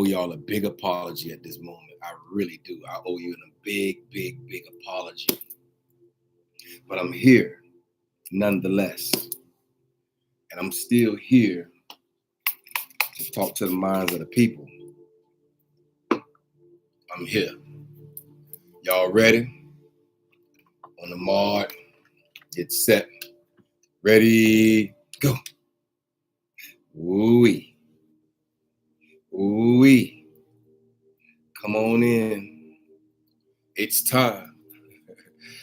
y'all a big apology at this moment. I really do. I owe you a big, big, big apology. But I'm here nonetheless. And I'm still here to talk to the minds of the people. I'm here. Y'all ready? On the mark, get set, ready, go. Ooh-wee. Ooh-wee. Come on in. It's time.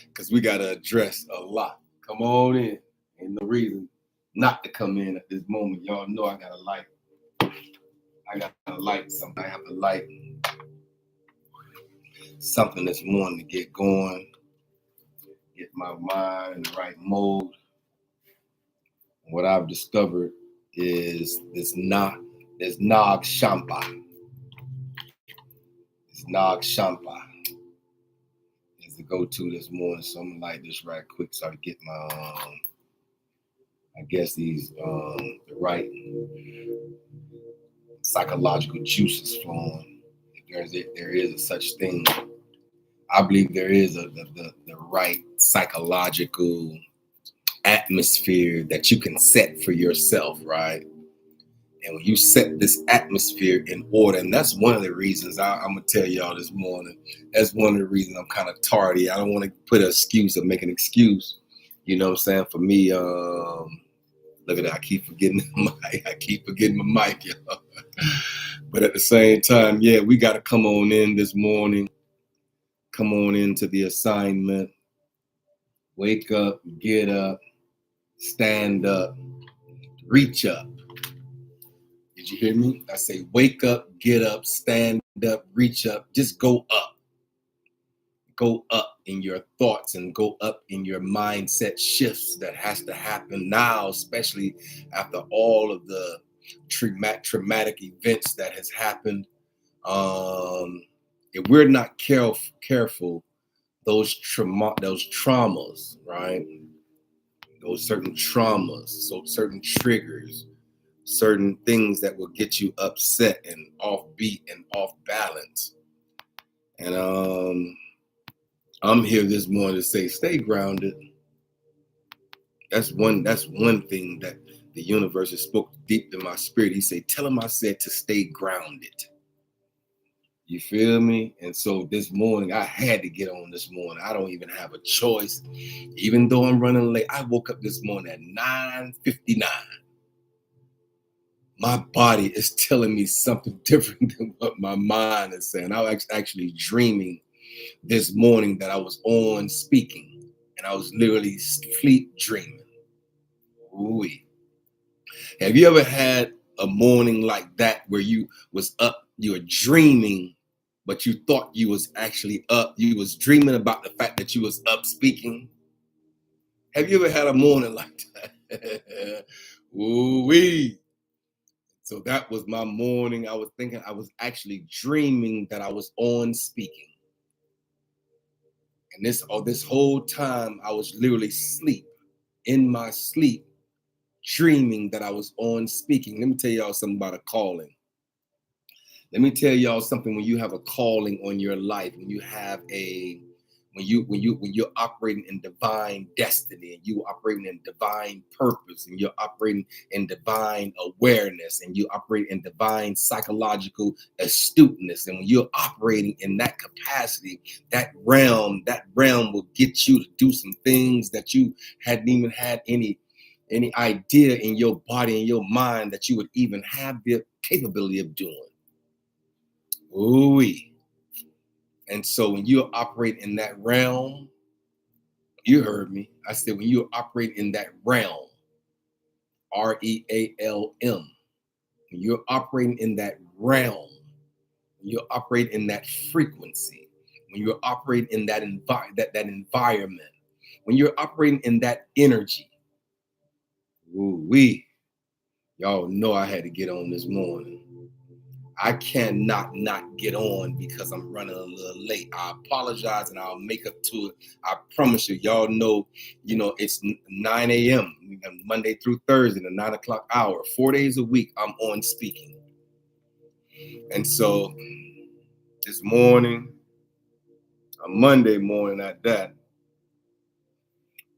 Because we got to address a lot. Come on in. Ain't no reason not to come in at this moment. Y'all know I got to light. I got to light something. I have to light something this morning to get going. Get my mind in the right mode. What I've discovered is this Nag Shampa. This Nag Shampa is the go-to this morning. So I'm gonna light this right quick so I can get my I guess these the right psychological juices flowing. If there is a such thing. I believe there is the right psychological atmosphere that you can set for yourself, right? And when you set this atmosphere in order, and that's one of the reasons I'm gonna tell y'all this morning. That's one of the reasons I'm kind of tardy. I don't want to put an excuse or make an excuse. You know what I'm saying? For me, look at that. I keep forgetting the mic. I keep forgetting my mic, y'all. But at the same time, yeah, we got to come on in this morning. Come on into the assignment. Wake up, get up, stand up, reach up. Did you hear me? I say wake up, get up, stand up, reach up. Just go up. Go up in your thoughts and go up in your mindset shifts that has to happen now, especially after all of the traumatic events that has happened. If we're not careful, those traumas, right? Those certain traumas, so certain triggers, certain things that will get you upset and offbeat and off balance. And I'm here this morning to say, stay grounded. That's one thing that the universe has spoke deep in my spirit. He said, tell him I said to stay grounded. You feel me? And so this morning, I had to get on this morning. I don't even have a choice. Even though I'm running late, I woke up this morning at 9:59. My body is telling me something different than what my mind is saying. I was actually dreaming this morning that I was on speaking, and I was literally sleep dreaming. Ooh. Have you ever had a morning like that where you was up, you were dreaming, but you thought you was actually up? You was dreaming about the fact that you was up speaking. Have you ever had a morning like that? Ooh-wee. So that was my morning. I was thinking I was actually dreaming that I was on speaking. And this whole time I was literally asleep, in my sleep, dreaming that I was on speaking. Let me tell y'all something about a calling. Let me tell y'all something. When you have a calling on your life, when you have when you're operating in divine destiny, and you operating in divine purpose, and you're operating in divine awareness, and you operate in divine psychological astuteness, and when you're operating in that capacity, that realm will get you to do some things that you hadn't even had any idea in your body and your mind that you would even have the capability of doing. Ooh-wee. And so when you operate in that realm, you heard me. I said, when you operate in that realm, REALM, when you're operating in that realm, when you're operating in that frequency, when you're operating in that environment, when you're operating in that energy, ooh-wee. Y'all know I had to get on this morning. I cannot not get on because I'm running a little late. I apologize and I'll make up to it. I promise you, y'all know, it's 9 a.m. Monday through Thursday, the 9 o'clock hour, 4 days a week, I'm on speaking. And so this morning, a Monday morning at that,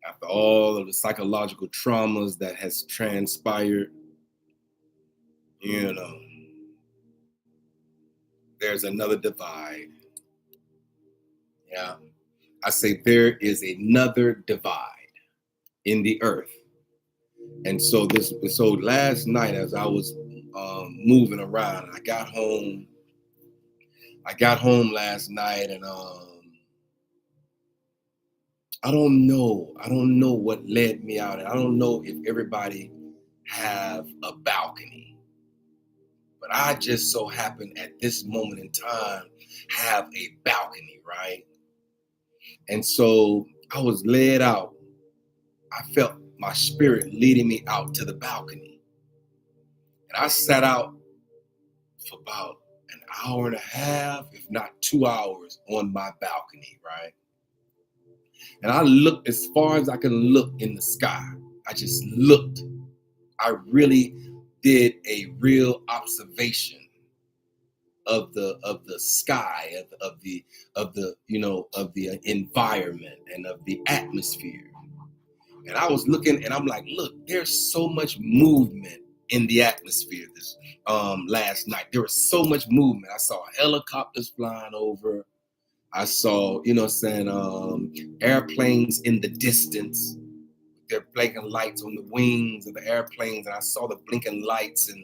after all of the psychological traumas that has transpired, you know, there's another divide. Yeah. I say there is another divide in the earth. And so last night as I was moving around, I got home last night, and I don't know what led me out. And I don't know if everybody have a balcony, but I just so happen at this moment in time have a balcony, right? And so I was led out. I felt my spirit leading me out to the balcony. And I sat out for about an hour and a half, if not 2 hours, on my balcony, right? And I looked as far as I can look in the sky. I just looked. I really did a real observation of the sky, of the environment and of the atmosphere. And I was looking, and I'm like, look, there's so much movement in the atmosphere this last night. There was so much movement. I saw helicopters flying over. I saw, airplanes in the distance. They're blinking lights on the wings of the airplanes, and I saw the blinking lights, and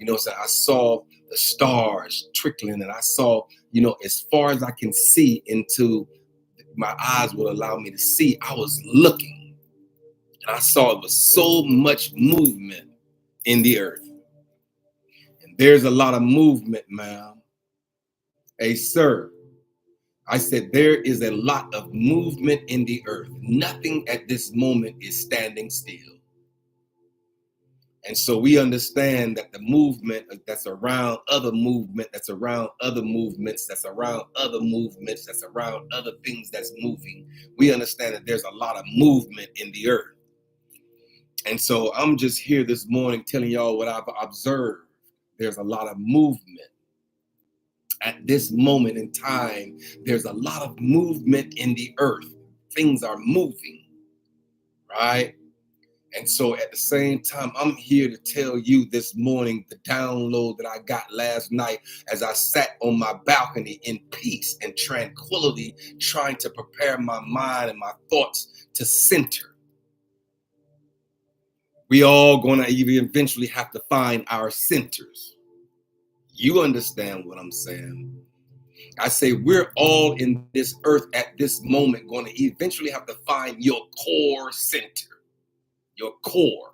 I saw the stars trickling, and I saw, as far as I can see into my eyes will allow me to see. I was looking, and I saw it was so much movement in the earth, and there's a lot of movement, ma'am. Hey, sir. I said, there is a lot of movement in the earth. Nothing at this moment is standing still. And so we understand that the movement that's around other movement, that's around other movements, that's around other movements, that's around other things that's moving. We understand that there's a lot of movement in the earth. And so I'm just here this morning telling y'all what I've observed. There's a lot of movement. At this moment in time, there's a lot of movement in the earth. Things are moving, right? And so at the same time, I'm here to tell you this morning the download that I got last night as I sat on my balcony in peace and tranquility, trying to prepare my mind and my thoughts to center. We all going to eventually have to find our centers. You understand what I'm saying? I say we're all in this earth at this moment going to eventually have to find your core center, your core.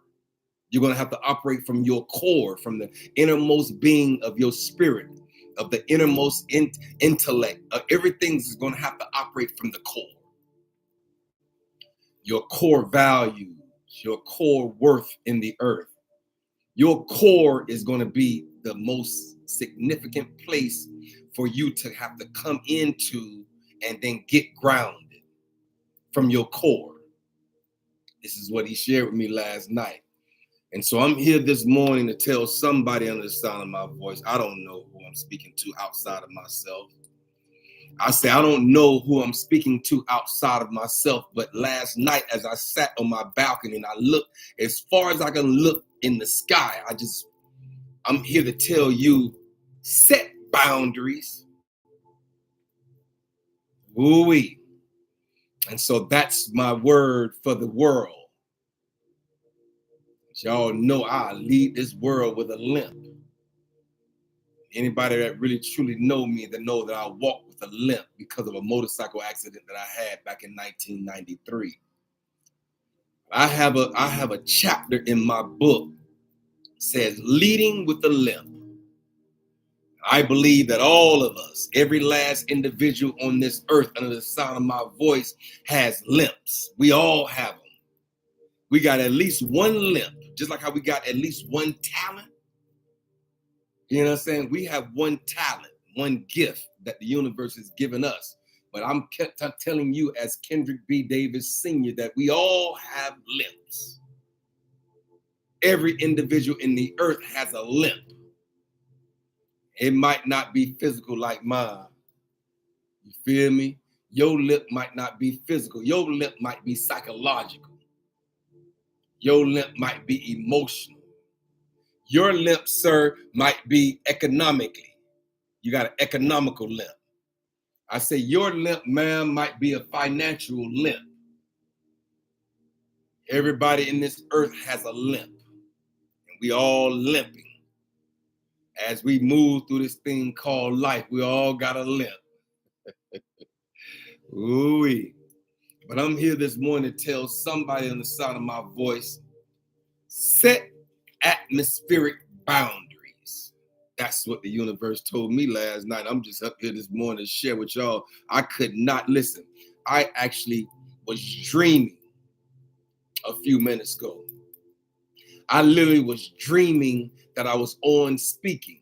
You're going to have to operate from your core, from the innermost being of your spirit, of the innermost intellect. Everything's going to have to operate from the core. Your core values, your core worth in the earth. Your core is going to be the most significant place for you to have to come into and then get grounded from your core. This is what he shared with me last night. And so I'm here this morning to tell somebody under the sound of my voice, I don't know who I'm speaking to outside of myself. I say, I don't know who I'm speaking to outside of myself. But last night, as I sat on my balcony and I looked as far as I can look in the sky, I'm here to tell you, set boundaries. Woo-wee. And so that's my word for the world. As y'all know, I lead this world with a limp. Anybody that really truly know me, that know that I walk with a limp because of a motorcycle accident that I had back in 1993. I have a chapter in my book says leading with a limp. I believe that all of us, every last individual on this earth under the sound of my voice has limps. We all have them. We got at least one limp, just like how we got at least one talent. You know what I'm saying? We have one talent, one gift that the universe has given us. But I'm telling you as Kendrick B. Davis Sr. that we all have limps. Every individual in the earth has a limp. It might not be physical like mine. You feel me? Your limp might not be physical. Your limp might be psychological. Your limp might be emotional. Your limp, sir, might be economically. You got an economical limp. I say your limp, ma'am, might be a financial limp. Everybody in this earth has a limp. And we all limping. As we move through this thing called life, we all got a limp. Ooh-wee. But I'm here this morning to tell somebody on the sound of my voice, set atmospheric boundaries. That's what the universe told me last night. I'm just up here this morning to share with y'all. I could not listen. I actually was dreaming a few minutes ago. I literally was dreaming that I was on speaking.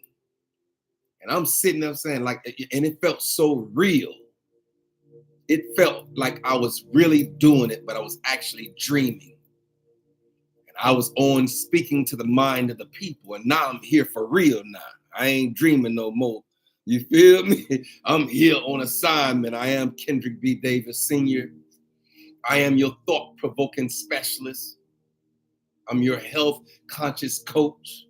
And I'm sitting there saying, like, and it felt so real. It felt like I was really doing it, but I was actually dreaming. And I was on speaking to the mind of the people. And now I'm here for real now. I ain't dreaming no more. You feel me? I'm here on assignment. I am Kendrick B. Davis Sr. I am your thought-provoking specialist. I'm your health conscious coach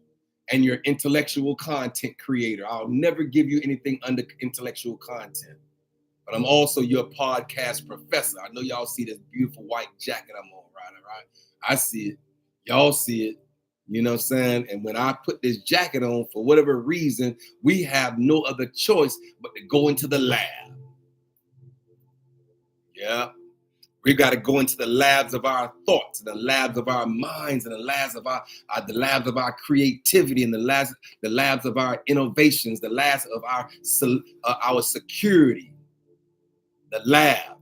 and your intellectual content creator. I'll never give you anything under intellectual content. But I'm also your podcast professor. I know y'all see this beautiful white jacket I'm on, right? All right. I see it. Y'all see it. You know what I'm saying? And when I put this jacket on, for whatever reason, we have no other choice but to go into the lab. Yeah. We got to go into the labs of our thoughts, the labs of our minds, and the labs of our creativity, and the labs of our innovations, the labs of our security. The lab.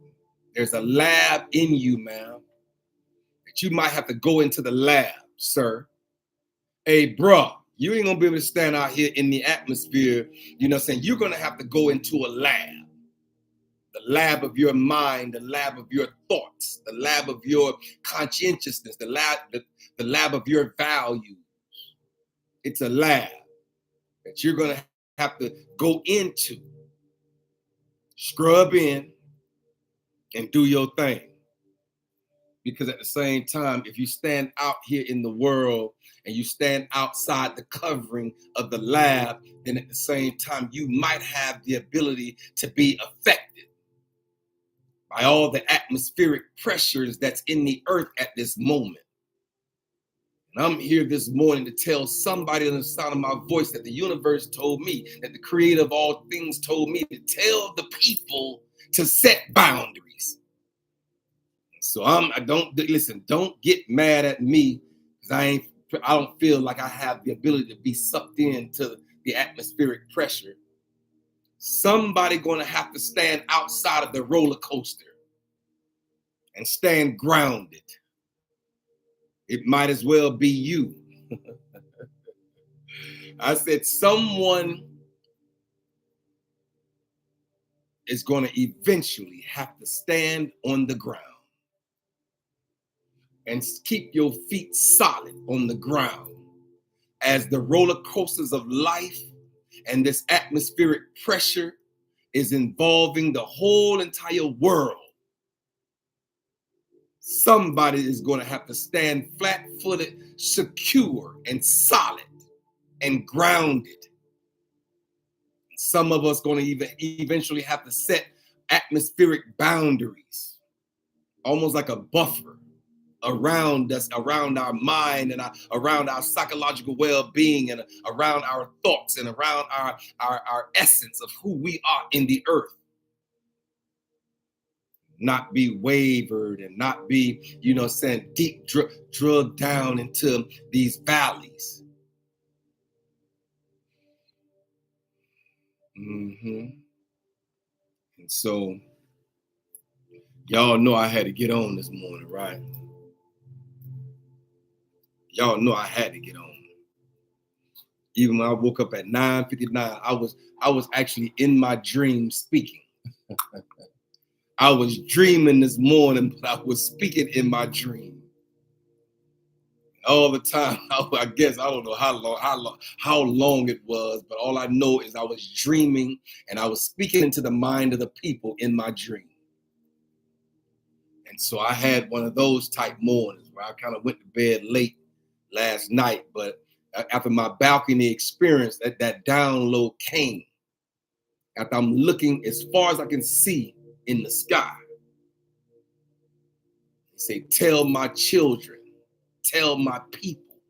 There's a lab in you, ma'am, that you might have to go into the lab, sir. Hey, bro, you ain't gonna be able to stand out here in the atmosphere. You know what I'm saying? You're gonna have to go into a lab. The lab of your mind, the lab of your thoughts, the lab of your conscientiousness, the lab of your values. It's a lab that you're gonna have to go into, scrub in, and do your thing. Because at the same time, if you stand out here in the world and you stand outside the covering of the lab, then at the same time, you might have the ability to be affected by all the atmospheric pressures that's in the earth at this moment. And I'm here this morning to tell somebody on the sound of my voice that the universe told me, that the creator of all things told me to tell the people to set boundaries. So don't get mad at me because I don't feel like I have the ability to be sucked into the atmospheric pressure. Somebody gonna have to stand outside of the roller coaster and stand grounded. It might as well be you. I said someone is gonna eventually have to stand on the ground and keep your feet solid on the ground as the roller coasters of life and this atmospheric pressure is involving the whole entire world. Somebody is going to have to stand flat-footed, secure and solid and grounded. Some of us going to even eventually have to set atmospheric boundaries, almost like a buffer around us, around our mind and around our psychological well-being and around our thoughts and around our essence of who we are in the earth. Not be wavered and not be, deep drug down into these valleys. And so y'all know I had to get on this morning, right? Y'all know I had to get on. Even when I woke up at 9:59, I was actually in my dream speaking. I was dreaming this morning, but I was speaking in my dream. all the time. I guess I don't know how long it was, but all I know is I was dreaming and I was speaking into the mind of the people in my dream. And so I had one of those type mornings where I kind of went to bed late last night, but after my balcony experience, that download came. After I'm looking as far as I can see in the sky, he said, "Tell my children, tell my people."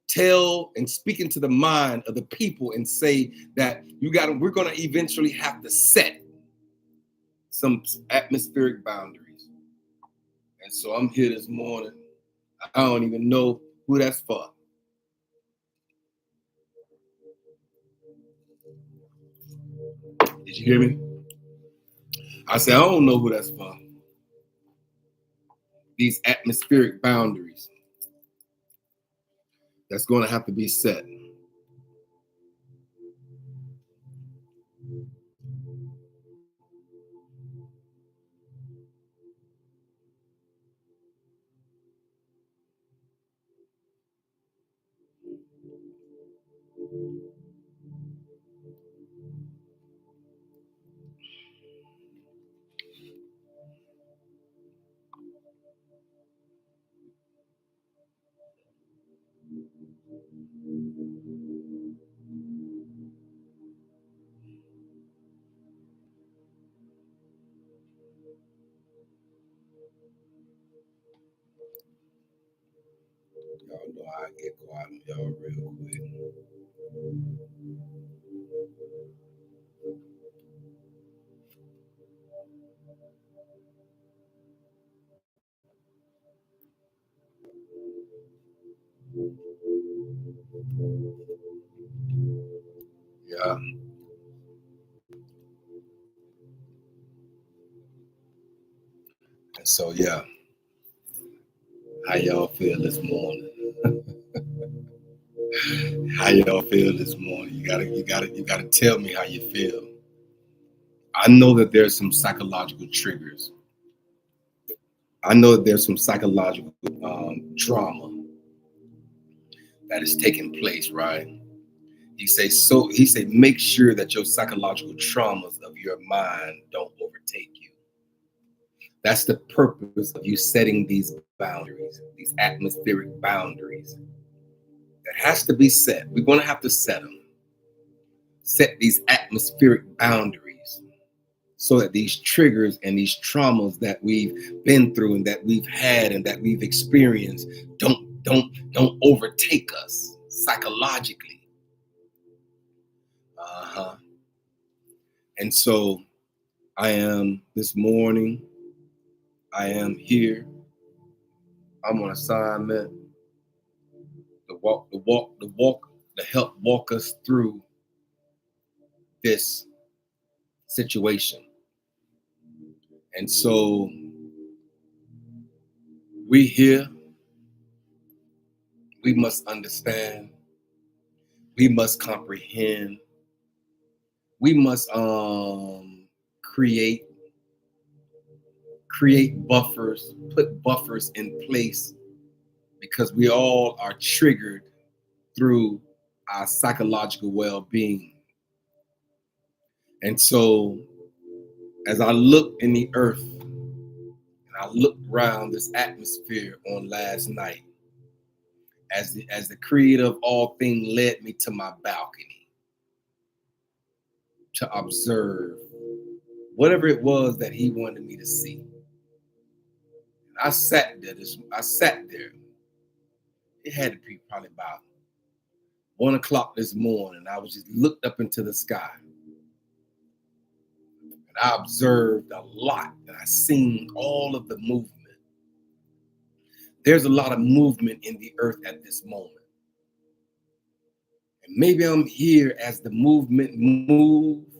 Tell and speak into the mind of the people and say that we're going to eventually have to set some atmospheric boundaries. And so I'm here this morning. I don't even know who that's for. Did you hear me? I said, I don't know who that's for. These atmospheric boundaries that's going to have to be set. Y'all know I get quiet on y'all real quick. Yeah. And so yeah, how y'all feel this morning? How y'all feel this morning? You gotta tell me how you feel. I know that there's some psychological triggers. I know that there's some psychological trauma that is taking place, right? He say make sure that your psychological traumas of your mind don't overtake you. That's the purpose of you setting these boundaries, these atmospheric boundaries. That has to be set. We're going to have to set them. Set these atmospheric boundaries so that these triggers and these traumas that we've been through and that we've had and that we've experienced don't overtake us psychologically. And so I am this morning. I am here. I'm on assignment to help walk us through this situation. And so we here, we must understand, we must comprehend, we must create buffers, put buffers in place, because we all are triggered through our psychological well-being. And so as I look in the earth and I looked around this atmosphere on last night, as the creator of all things led me to my balcony to observe whatever it was that he wanted me to see. And I sat there. It had to be probably about 1 o'clock this morning. I was just looked up into the sky. And I observed a lot, and I seen all of the movement. There's a lot of movement in the earth at this moment. And maybe I'm here as the movement moves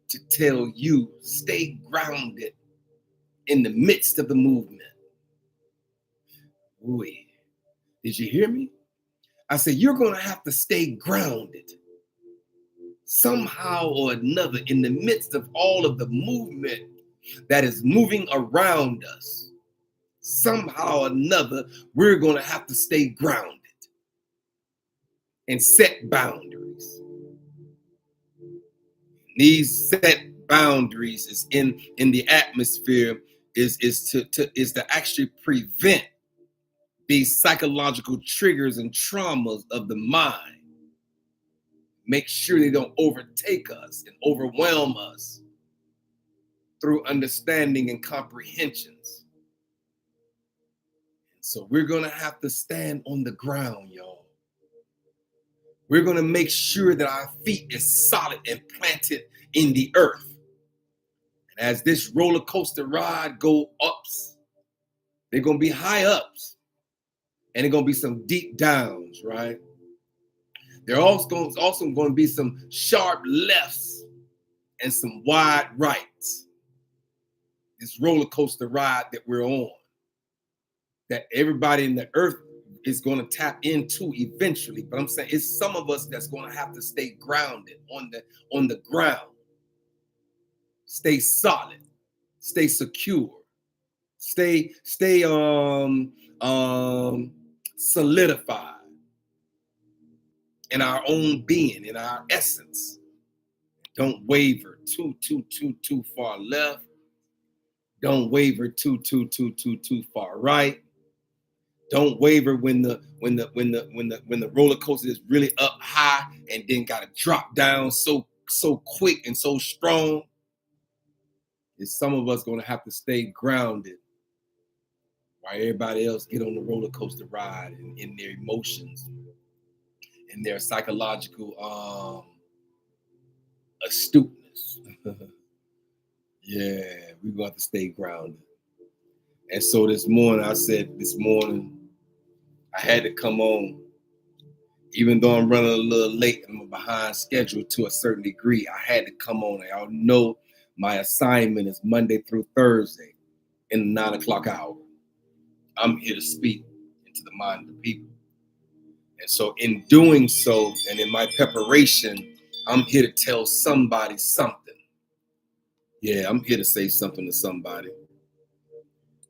to tell you, stay grounded in the midst of the movement. Wait, did you hear me? I said, you're going to have to stay grounded somehow or another in the midst of all of the movement that is moving around us. somehow or another, we're going to have to stay grounded and set boundaries. These set boundaries is in the atmosphere is to actually prevent these psychological triggers and traumas of the mind. Make sure they don't overtake us and overwhelm us through understanding and comprehensions. So we're going to have to stand on the ground, y'all. We're going to make sure that our feet is solid and planted in the earth. And as this roller coaster ride go ups, they're going to be high ups and they're going to be some deep downs, right? There also going to be some sharp lefts and some wide rights. This roller coaster ride that we're on, that everybody in the earth is going to tap into eventually. But I'm saying it's some of us that's going to have to stay grounded on the ground. Stay solid, stay secure, stay solidified in our own being, in our essence. Don't waver too far left. Don't waver too far right. Don't waver when the roller coaster is really up high and then gotta drop down so quick and so strong. Is some of us gonna have to stay grounded while everybody else get on the roller coaster ride in their emotions, in their psychological astuteness. Yeah, we're gonna have to stay grounded. And so this morning, I had to come on, even though I'm running a little late and I'm behind schedule to a certain degree. I had to come on. Y'all know my assignment is Monday through Thursday in the 9 o'clock hour. I'm here to speak into the mind of the people. And so in doing so, and in my preparation, I'm here to tell somebody something. Yeah, I'm here to say something to somebody.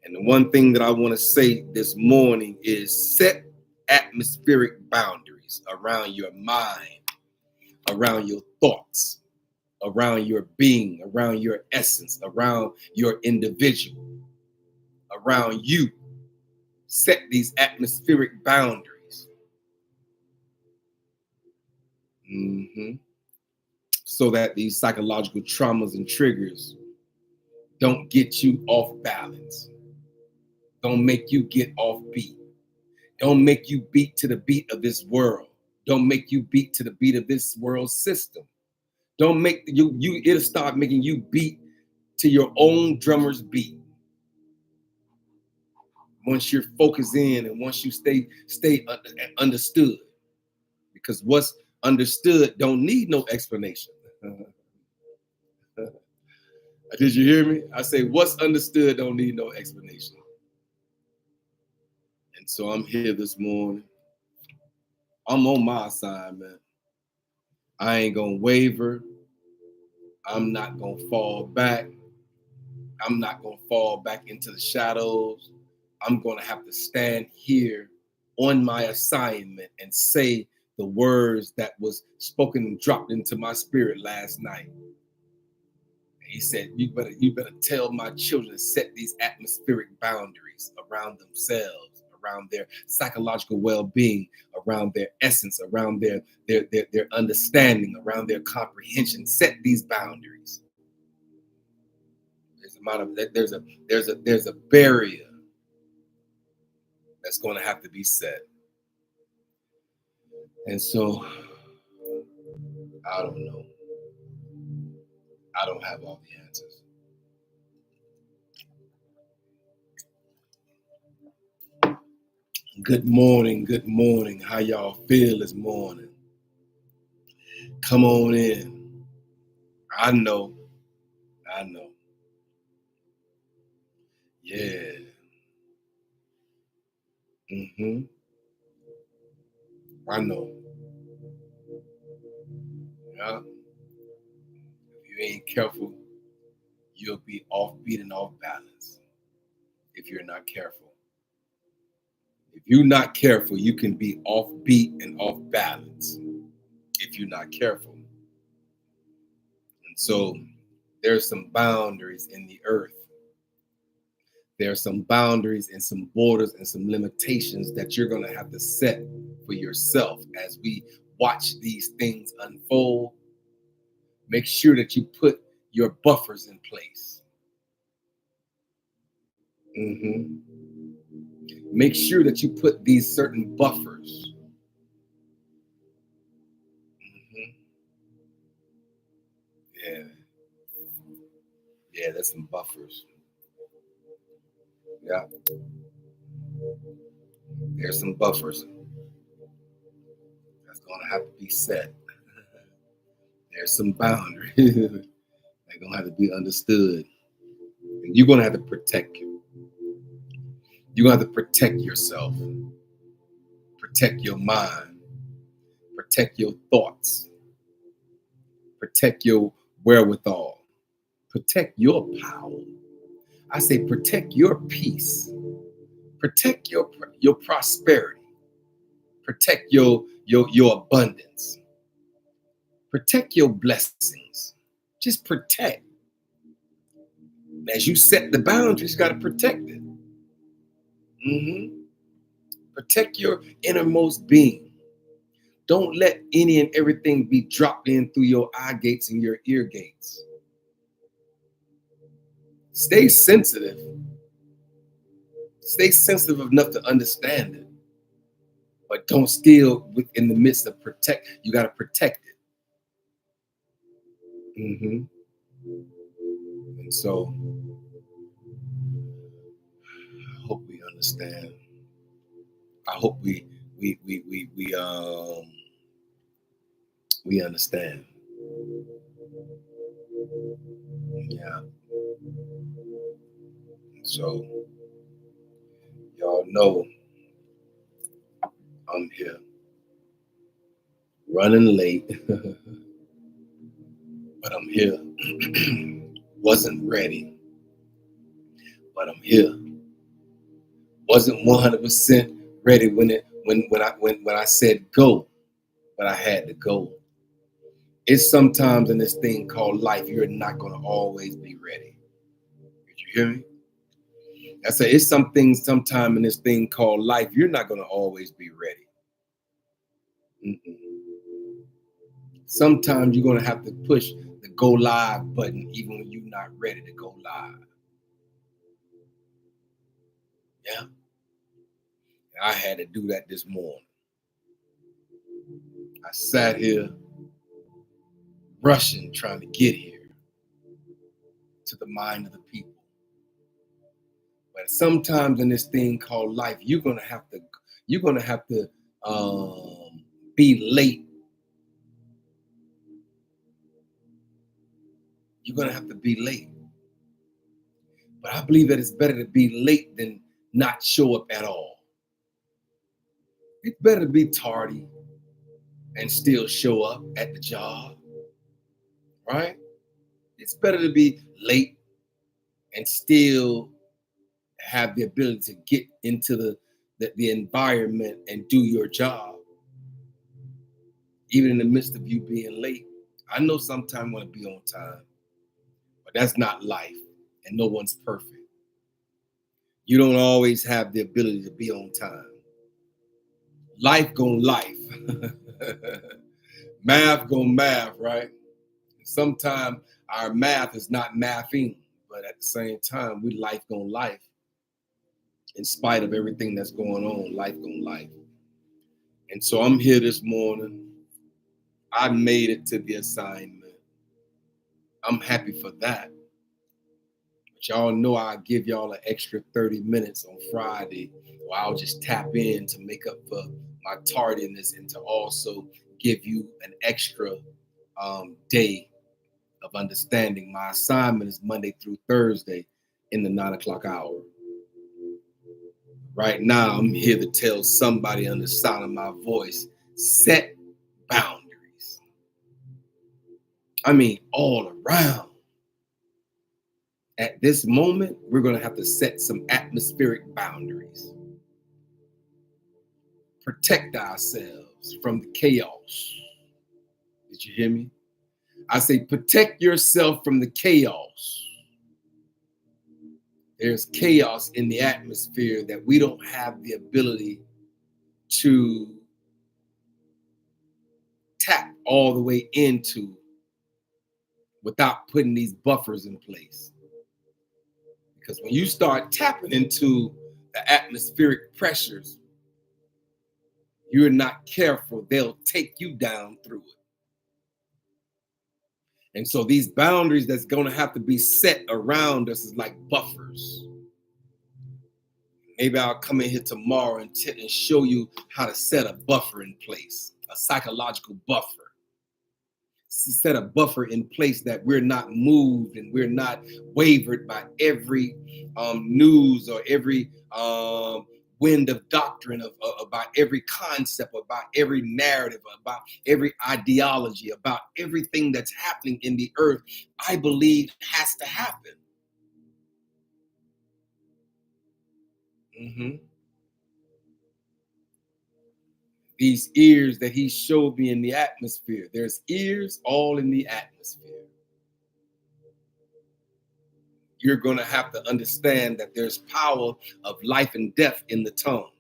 And the one thing that I want to say this morning is set atmospheric boundaries around your mind, around your thoughts, around your being, around your essence, around your individual, around you. Set these atmospheric boundaries. So that these psychological traumas and triggers don't get you off balance. Don't make you get off beat. Don't make you beat to the beat of this world. Don't make you beat to the beat of this world system. Don't make it'll start making you beat to your own drummer's beat. Once you're focused in and once you stay understood. Because what's understood don't need no explanation. Did you hear me? I say what's understood don't need no explanation. And so I'm here this morning. I'm on my assignment. I ain't gonna waver. I'm not gonna fall back. I'm not gonna fall back into the shadows. I'm gonna have to stand here on my assignment and say the words that was spoken and dropped into my spirit last night. He said, you better tell my children to set these atmospheric boundaries around themselves, around their psychological well-being, around their essence, around their understanding, around their comprehension. Set these boundaries. There's a barrier that's going to have to be set. And so I don't know. I don't have all the answers. Good morning. How y'all feel this morning? Come on in. I know. Yeah. I know. Yeah. If you ain't careful, you'll be offbeat and off balance if you're not careful. If you're not careful, you can be off beat and off balance if you're not careful. And so there's some boundaries in the earth. There are some boundaries and some borders and some limitations that you're going to have to set for yourself as we watch these things unfold. Make sure that you put your buffers in place. Make sure that you put these certain buffers. Yeah, there's some buffers. Yeah, there's some buffers that's going to have to be set. There's some boundaries that are going to have to be understood. And you're going to have to protect you. You're going to have to protect yourself, protect your mind, protect your thoughts, protect your wherewithal, protect your power. I say protect your peace, protect your prosperity, protect your abundance, protect your blessings. Just protect. As you set the boundaries, you got to protect it. Protect your innermost being. Don't let any and everything be dropped in through your eye gates and your ear gates. Stay sensitive. Stay sensitive enough to understand it. But don't steal in the midst of protect. You got to protect it. And so I hope we understand. I hope we understand. Yeah. So y'all know I'm here running late, but I'm here. Wasn't ready, but I'm here. Wasn't 100% ready when I said go, but I had to go. It's sometimes in this thing called life, you're not going to always be ready. Did you hear me? I said it's some things sometime in this thing called life, you're not going to always be ready. Sometimes you're going to have to push the go live button even when you're not ready to go live. Yeah. I had to do that this morning. I sat here rushing, trying to get here to the mind of the people. But sometimes in this thing called life, you're gonna have to be late. You're gonna have to be late. But I believe that it's better to be late than not show up at all. It's better to be tardy and still show up at the job, right? It's better to be late and still have the ability to get into the environment and do your job, even in the midst of you being late. I know sometimes I want to be on time, but that's not life, and no one's perfect. You don't always have the ability to be on time. Life gon' life. Math gon' math, right? Sometimes our math is not mathing, but at the same time, we life gon' life. In spite of everything that's going on, life gon' life. And so I'm here this morning. I made it to the assignment. I'm happy for that. But y'all know I'll give y'all an extra 30 minutes on Friday, or I'll just tap in to make up for my tardiness and to also give you an extra day of understanding. My assignment is Monday through Thursday in the 9 o'clock hour. Right now, I'm here to tell somebody on the sound of my voice, set boundaries. I mean, all around. At this moment, we're going to have to set some atmospheric boundaries. protect ourselves from the chaos. Did you hear me? I say protect yourself from the chaos. There's chaos in the atmosphere that we don't have the ability to tap all the way into without putting these buffers in place. Because when you start tapping into the atmospheric pressures, you're not careful, they'll take you down through it. And so these boundaries that's going to have to be set around us is like buffers. Maybe I'll come in here tomorrow and show you how to set a buffer in place, a psychological buffer. Set a buffer in place that we're not moved and we're not wavered by every news or every wind of doctrine, about every concept, about every narrative, about every ideology, about everything that's happening in the earth. I believe has to happen. These ears that he showed me in the atmosphere, there's ears all in the atmosphere. You're going to have to understand that there's power of life and death in the tongue.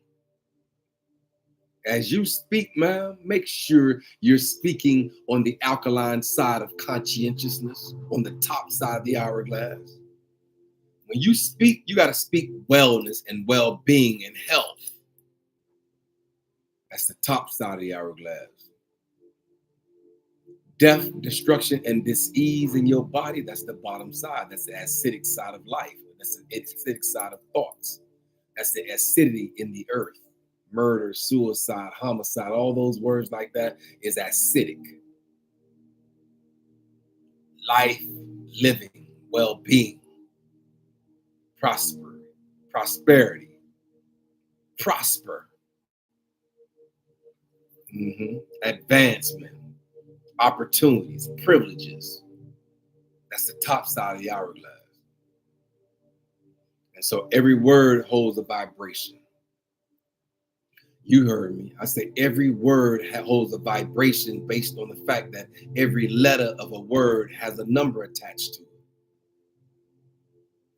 As you speak, man, make sure you're speaking on the alkaline side of conscientiousness, on the top side of the hourglass. When you speak, you got to speak wellness and well-being and health. That's the top side of the hourglass. Death, destruction, and dis-ease in your body, that's the bottom side. That's the acidic side of life. That's the acidic side of thoughts. That's the acidity in the earth. Murder, suicide, homicide, all those words like that is acidic. Life, living, well-being, prosperity, prosper. Advancement, opportunities, privileges. That's the top side of the hourglass. And so every word holds a vibration. You heard me. I say every word holds a vibration based on the fact that every letter of a word has a number attached to it.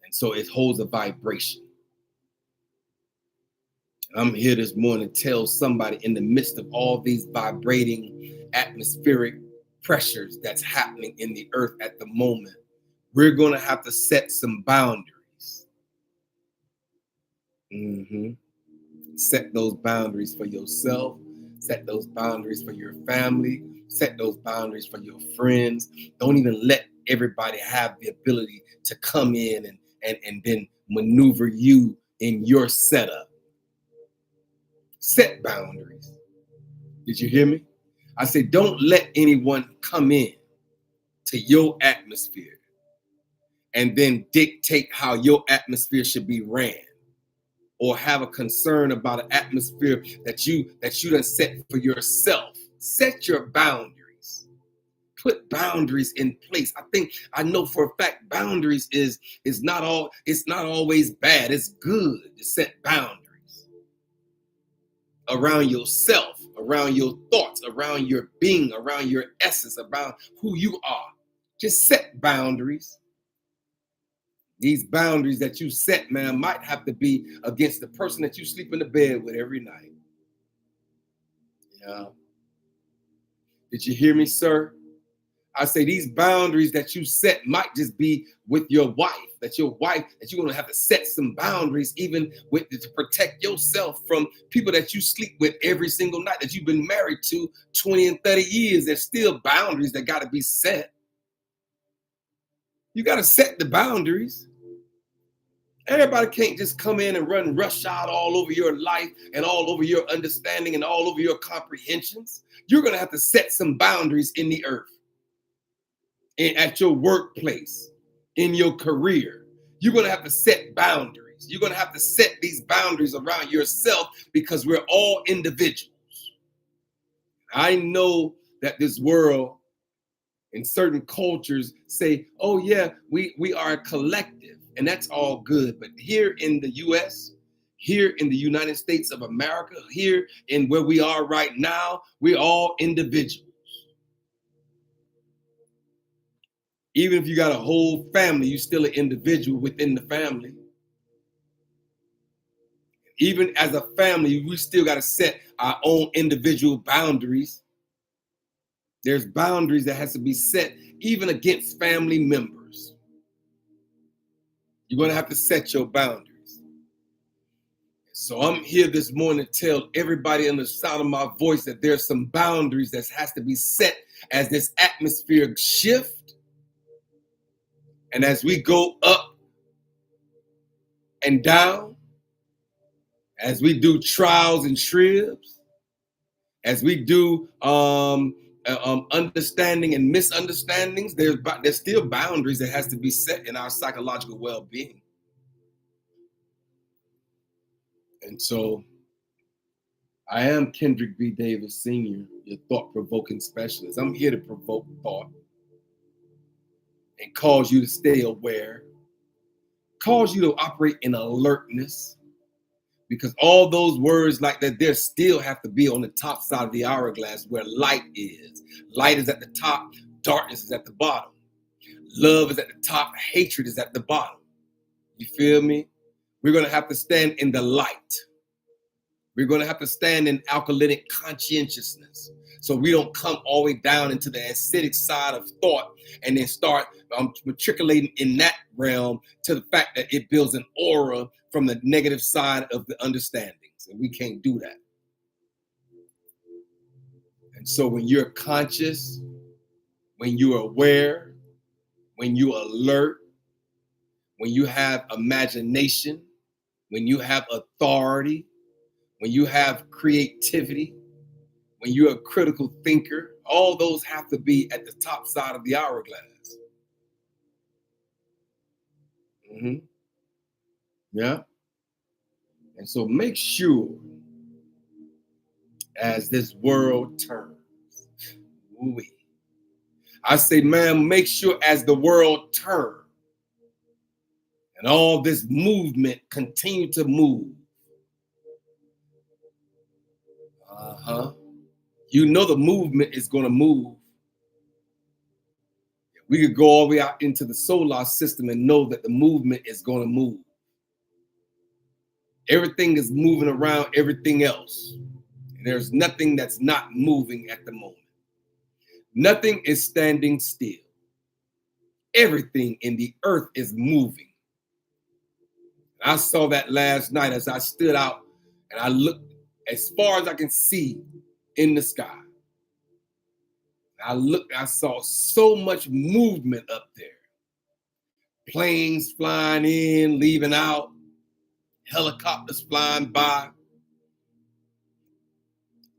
And so it holds a vibration. I'm here this morning to tell somebody in the midst of all these vibrating atmospheric pressures that's happening in the earth at the moment, we're going to have to set some boundaries. Set those boundaries for yourself. Set those boundaries for your family. Set those boundaries for your friends. Don't even let everybody have the ability to come in and then maneuver you in your setup. Set boundaries. Did you hear me? I said, don't let anyone come in to your atmosphere and then dictate how your atmosphere should be ran, or have a concern about an atmosphere that you done set for yourself. Set your boundaries. Put boundaries in place. I know for a fact boundaries is not always bad. It's good to set boundaries around yourself, around your thoughts, around your being, around your essence, around who you are. Just set boundaries. These boundaries that you set, man, might have to be against the person that you sleep in the bed with every night. Yeah. Did you hear me, sir? I say these boundaries that you set might just be with your wife, that you're going to have to set some boundaries even with to protect yourself from people that you sleep with every single night that you've been married to 20 and 30 years. There's still boundaries that got to be set. You got to set the boundaries. Everybody can't just come in and run roughshod all over your life and all over your understanding and all over your comprehensions. You're going to have to set some boundaries in the earth. At your workplace, in your career, you're going to have to set boundaries. You're going to have to set these boundaries around yourself because we're all individuals. I know that this world in certain cultures say, oh yeah, we are a collective, and that's all good. But here in the US, Here in the United States of America, here in where we are right now, we're all individuals. Even if you got a whole family, you're still an individual within the family. Even as a family, we still got to set our own individual boundaries. There's boundaries that has to be set even against family members. You're going to have to set your boundaries. So I'm here this morning to tell everybody in the sound of my voice that there's some boundaries that has to be set as this atmosphere shift. And as we go up and down, as we do trials and tribs, as we do understanding and misunderstandings, there's still boundaries that has to be set in our psychological well-being. And so I am Kendrick B. Davis Sr., your thought-provoking specialist. I'm here to provoke thought and cause you to stay aware, cause you to operate in alertness, because all those words like that, there still have to be on the top side of the hourglass where light is. Light is at the top, darkness is at the bottom. Love is at the top, hatred is at the bottom. You feel me? We're going to have to stand in the light. We're going to have to stand in alkaline conscientiousness, so we don't come all the way down into the acidic side of thought and then start matriculating in that realm to the fact that it builds an aura from the negative side of the understandings. And we can't do that. And so when you're conscious, when you're aware, when you're alert, when you have imagination, when you have authority, when you have creativity, when you're a critical thinker, all those have to be at the top side of the hourglass. Yeah. And so make sure as this world turns, I say, man, make sure as the world turns and all this movement continue to move. You know the movement is going to move. We could go all the way out into the solar system and know that the movement is going to move. Everything is moving around everything else. And there's nothing that's not moving at the moment. Nothing is standing still. Everything in the earth is moving. I saw that last night as I stood out and I looked as far as I can see in the sky. I saw so much movement up there. Planes flying in, leaving out, helicopters flying by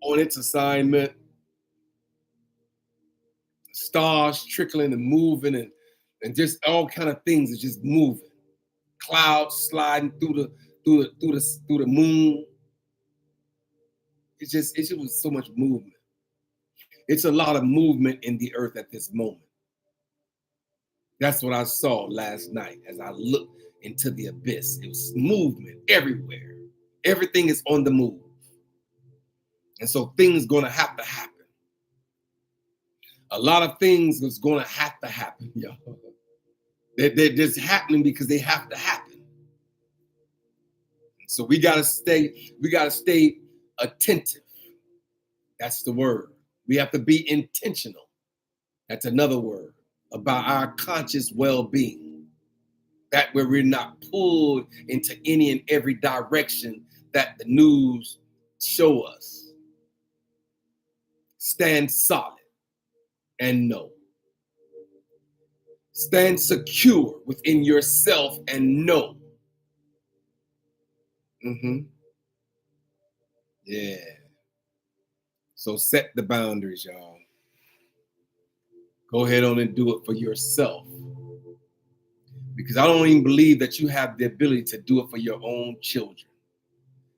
on its assignment, stars trickling and moving, and just all kind of things are just moving. Clouds sliding through the moon. It just was so much movement. It's a lot of movement in the earth at this moment. That's what I saw last night as I looked into the abyss. It was movement everywhere. Everything is on the move. And so things going to have to happen. A lot of things is going to have to happen, yo. They're just happening because they have to happen. So we gotta stay attentive. That's the word. We have to be intentional. That's another word about our conscious well-being. That where we're not pulled into any and every direction that the news show us. Stand solid and know. Stand secure within yourself and know. Yeah. So set the boundaries, y'all. Go ahead on and do it for yourself. Because I don't even believe that you have the ability to do it for your own children.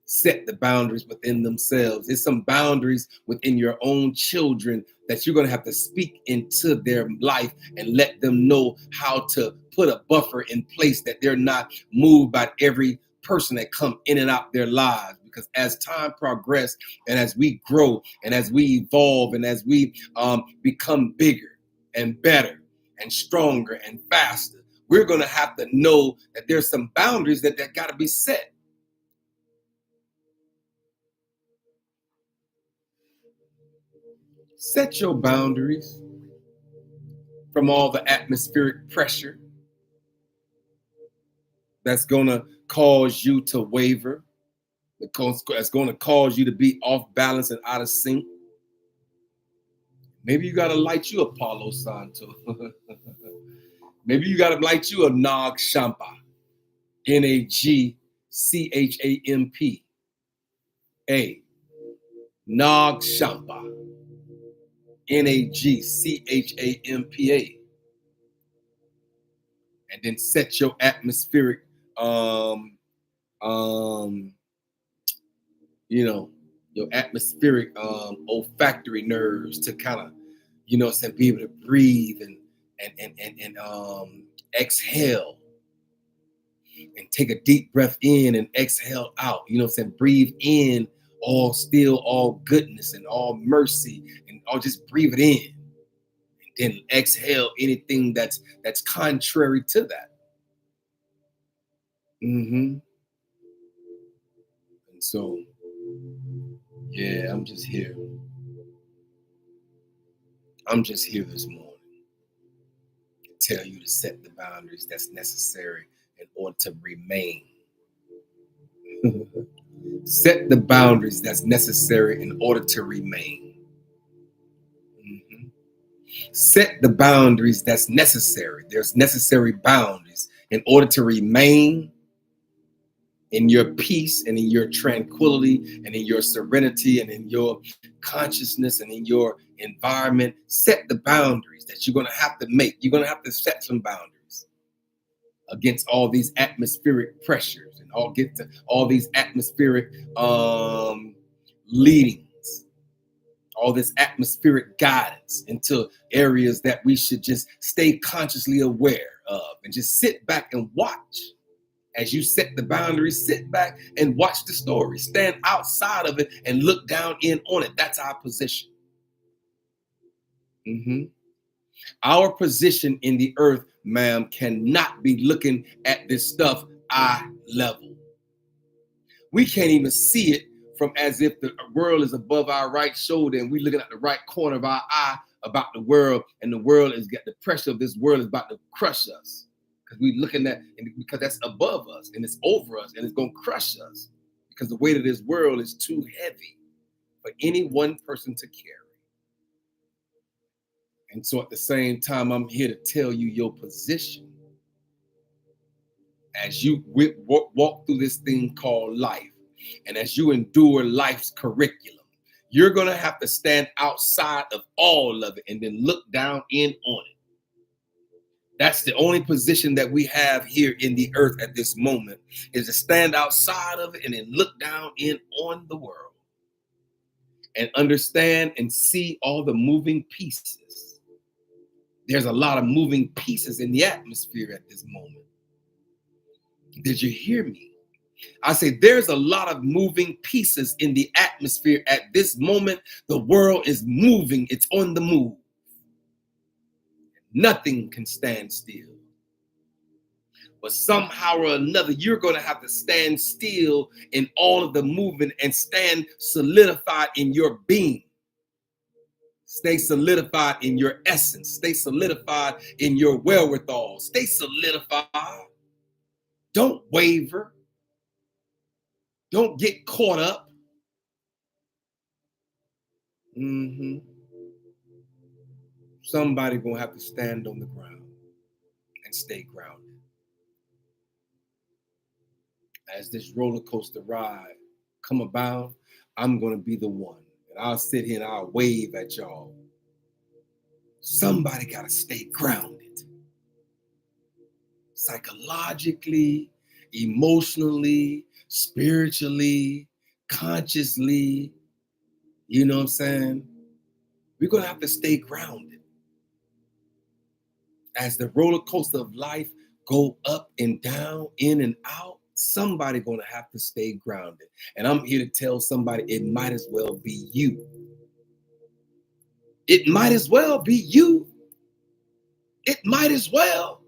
Set the boundaries within themselves. There's some boundaries within your own children that you're going to have to speak into their life and let them know how to put a buffer in place, that they're not moved by every person that come in and out their lives, because as time progresses and as we grow and as we evolve and as we become bigger and better and stronger and faster, we're going to have to know that there's some boundaries that got to be set. Set your boundaries from all the atmospheric pressure that's going to cause you to waver, that's going to cause you to be off balance and out of sync. Maybe you got to light you a Palo Santo. Maybe you got to light you a Nag Champa. Nagchampa. Nag Champa. Nagchampa. And then set your atmospheric your atmospheric olfactory nerves to kind of, be able to breathe and exhale and take a deep breath in and exhale out. Breathe in all goodness and all mercy, and all just breathe it in. And then exhale anything that's contrary to that. And so, yeah, I'm just here this morning to tell you to set the boundaries that's necessary in order to remain. Set the boundaries that's necessary in order to remain. Set the boundaries that's necessary. There's necessary boundaries in order to remain in your peace and in your tranquility and in your serenity and in your consciousness and in your environment. Set the boundaries that you're going to have to make. You're going to have to set some boundaries against all these atmospheric pressures and all these atmospheric leadings, all this atmospheric guidance into areas that we should just stay consciously aware of and just sit back and watch. As you set the boundaries, sit back and watch the story. Stand outside of it and look down in on it. That's our position. Our position in the earth, ma'am, cannot be looking at this stuff eye level. We can't even see it from as if the world is above our right shoulder and we're looking at the right corner of our eye about the world, and the world is got the pressure of this world is about to crush us. We're looking at, because that's above us and it's over us and it's going to crush us, because the weight of this world is too heavy for any one person to carry. And so at the same time, I'm here to tell you your position as you walk through this thing called life, and as you endure life's curriculum. You're going to have to stand outside of all of it and then look down in on it. That's the only position that we have here in the earth at this moment, is to stand outside of it and then look down in on the world and understand and see all the moving pieces. There's a lot of moving pieces in the atmosphere at this moment. Did you hear me? I say there's a lot of moving pieces in the atmosphere at this moment. The world is moving. It's on the move. Nothing can stand still. But somehow or another, you're going to have to stand still in all of the movement and stand solidified in your being. Stay solidified in your essence. Stay solidified in your wherewithal. Stay solidified. Don't waver. Don't get caught up. Somebody going to have to stand on the ground and stay grounded. As this roller coaster ride come about, I'm going to be the one. And I'll sit here and I'll wave at y'all. Somebody got to stay grounded. Psychologically, emotionally, spiritually, consciously. You know what I'm saying? We're going to have to stay grounded. As the roller coaster of life go up and down, in and out, somebody gonna have to stay grounded. And I'm here to tell somebody it might as well be you. It might as well be you. It might as well.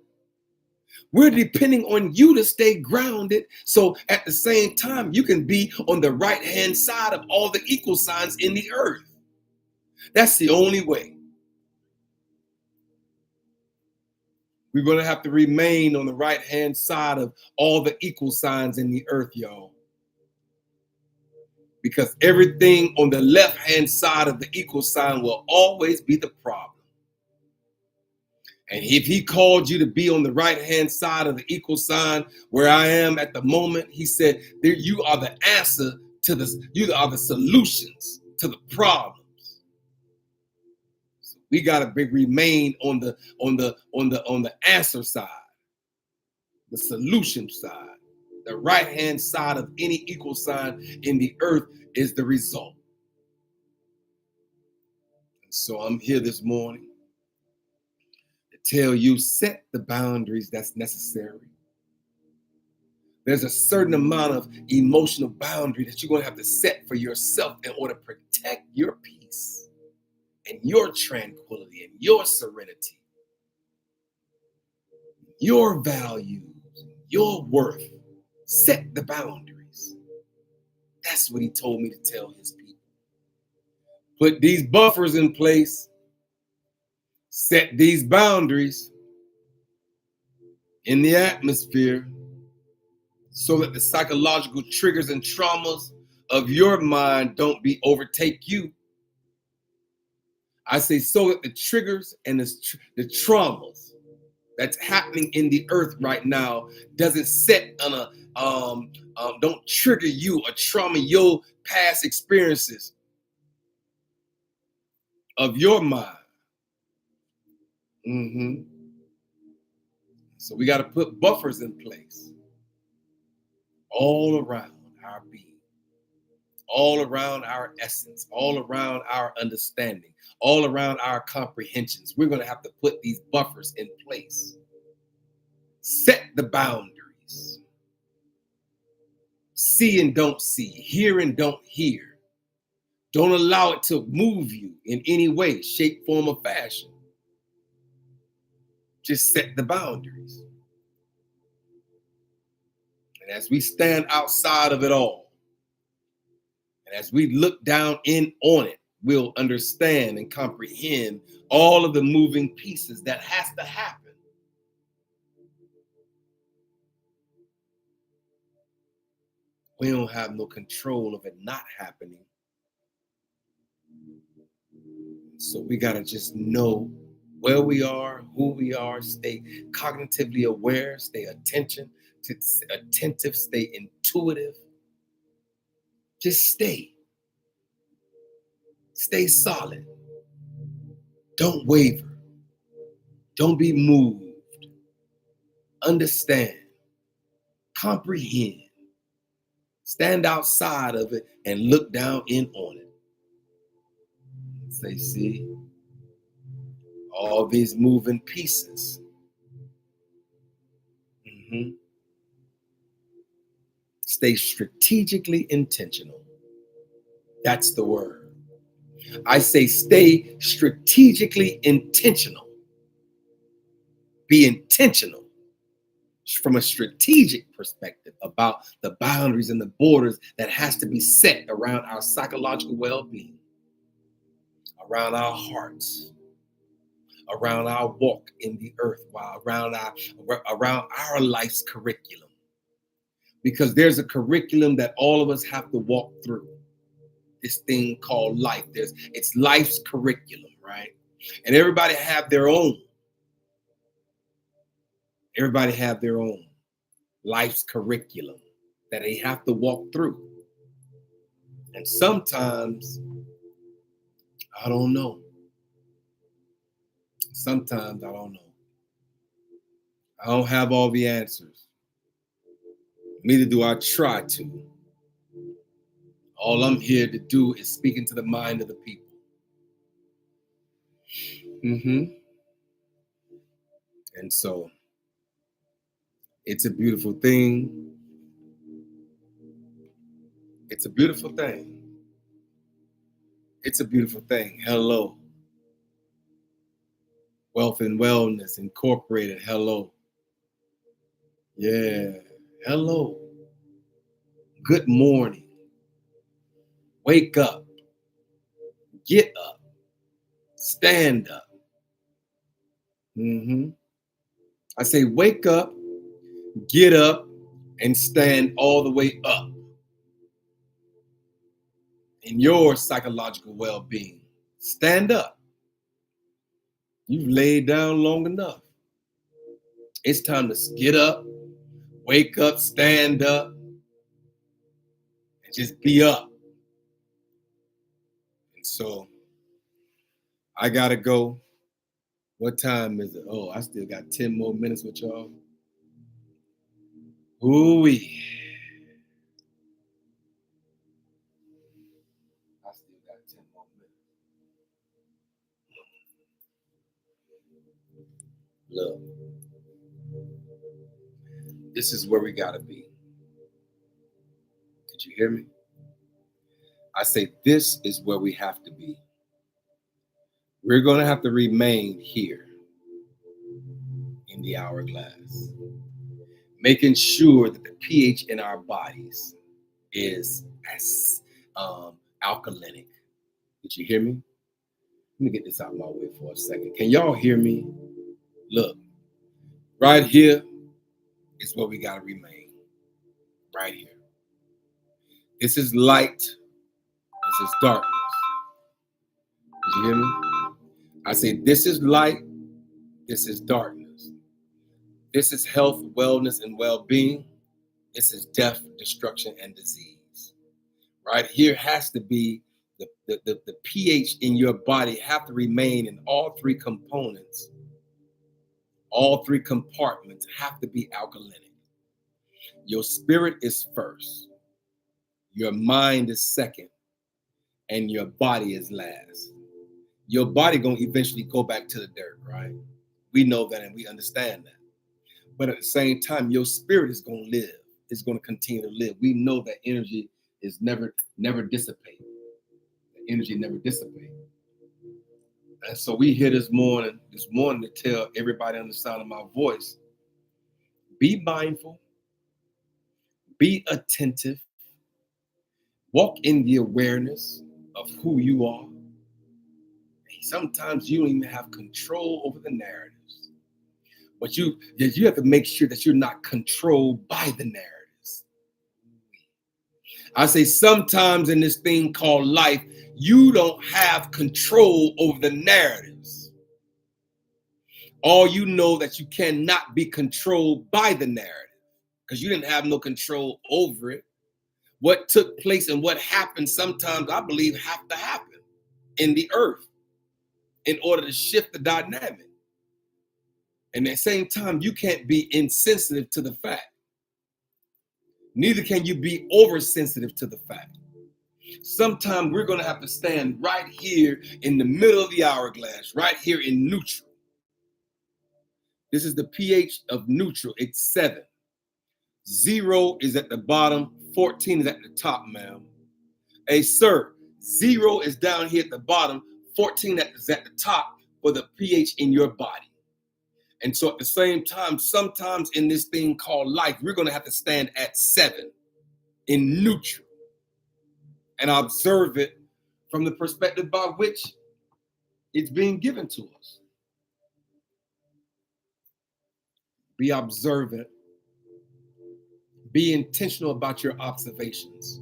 We're depending on you to stay grounded. So at the same time, you can be on the right-hand side of all the equal signs in the earth. That's the only way. We're going to have to remain on the right-hand side of all the equal signs in the earth, y'all. Because everything on the left-hand side of the equal sign will always be the problem. And if he called you to be on the right-hand side of the equal sign where I am at the moment, he said, you are the answer to this, you are the solutions to the problems. So we gotta remain on the answer side, the solution side. The right-hand side of any equal sign in the earth is the result. And so I'm here this morning to tell you, set the boundaries that's necessary. There's a certain amount of emotional boundary that you're going to have to set for yourself in order to protect your peace and your tranquility and your serenity, your values, your worth. Set the boundaries. That's what he told me to tell his people. Put these buffers in place. Set these boundaries in the atmosphere so that the psychological triggers and traumas of your mind don't overtake you. I say so that the triggers and the traumas that's happening in the earth right now doesn't set on don't trigger you or trauma your past experiences of your mind. So we got to put buffers in place all around our being, all around our essence, all around our understanding, all around our comprehensions. We're going to have to put these buffers in place. Set the boundaries. See and don't see, hear and don't hear. Don't allow it to move you in any way, shape, form, or fashion. Just set the boundaries. And as we stand outside of it all, and as we look down in on it, we'll understand and comprehend all of the moving pieces that has to happen. We don't have no control of it not happening. So we got to just know where we are, who we are, stay cognitively aware, stay attentive, stay intuitive. Just stay solid. Don't waver. Don't be moved. Understand. Comprehend. Stand outside of it and look down in on it. Say, see, all these moving pieces. Stay strategically intentional. That's the word. I say stay strategically intentional. Be intentional from a strategic perspective about the boundaries and the borders that has to be set around our psychological well-being, around our hearts, around our walk in the earth, around our life's curriculum. Because there's a curriculum that all of us have to walk through. This thing called life. It's life's curriculum, right? And everybody have their own. Everybody have their own life's curriculum that they have to walk through. And sometimes, I don't know. Sometimes I don't know. I don't have all the answers. Neither do I try to. All I'm here to do is speak into the mind of the people. And so it's a beautiful thing. It's a beautiful thing. It's a beautiful thing. Hello. Wealth and Wellness Incorporated. Hello. Yeah. Hello. Good morning. Wake up. Get up. Stand up. I say wake up, get up, and stand all the way up in your psychological well-being. Stand up. You've laid down long enough. It's time to get up, wake up, stand up, and just be up. And so I gotta go. What time is it? Oh, I still got 10 more minutes with y'all. Ooh-wee. I still got 10 more minutes. Look, this is where we gotta be. Did you hear me? I say this is where we have to be. We're going to have to remain here in the hourglass, making sure that the pH in our bodies is as alkalinic. Did you hear me? Let me get this out of my way for a second. Can y'all hear me? Look, right here is where we got to remain. Right here. This is light. This is darkness. Did you hear me? I say this is light. This is darkness. This is health, wellness, and well-being. This is death, destruction, and disease. Right here has to be the pH in your body have to remain in all three components. All three compartments have to be alkalinic. Your spirit is first. Your mind is second. And your body is last. Your body gonna eventually go back to the dirt, right? We know that and we understand that. But at the same time, your spirit is gonna live. It's gonna continue to live. We know that energy is never dissipate. The energy never dissipate. And so we here this morning to tell everybody on the sound of my voice, be mindful, be attentive, walk in the awareness of who you are. Sometimes you don't even have control over the narratives, but you have to make sure that you're not controlled by the narratives. I say sometimes in this thing called life, you don't have control over the narratives. All you know that you cannot be controlled by the narrative because you didn't have no control over it. What took place and what happened sometimes, I believe, have to happen in the earth in order to shift the dynamic. And at the same time, you can't be insensitive to the fact. Neither can you be oversensitive to the fact. Sometimes we're going to have to stand right here in the middle of the hourglass, right here in neutral. This is the pH of neutral. It's 7. 0 is at the bottom. 14 is at the top, ma'am. Hey, sir, 0 is down here at the bottom. 14 is at the top for the pH in your body. And so at the same time, sometimes in this thing called life, we're going to have to stand at 7 in neutral and observe it from the perspective by which it's being given to us. Be observant. Be intentional about your observations.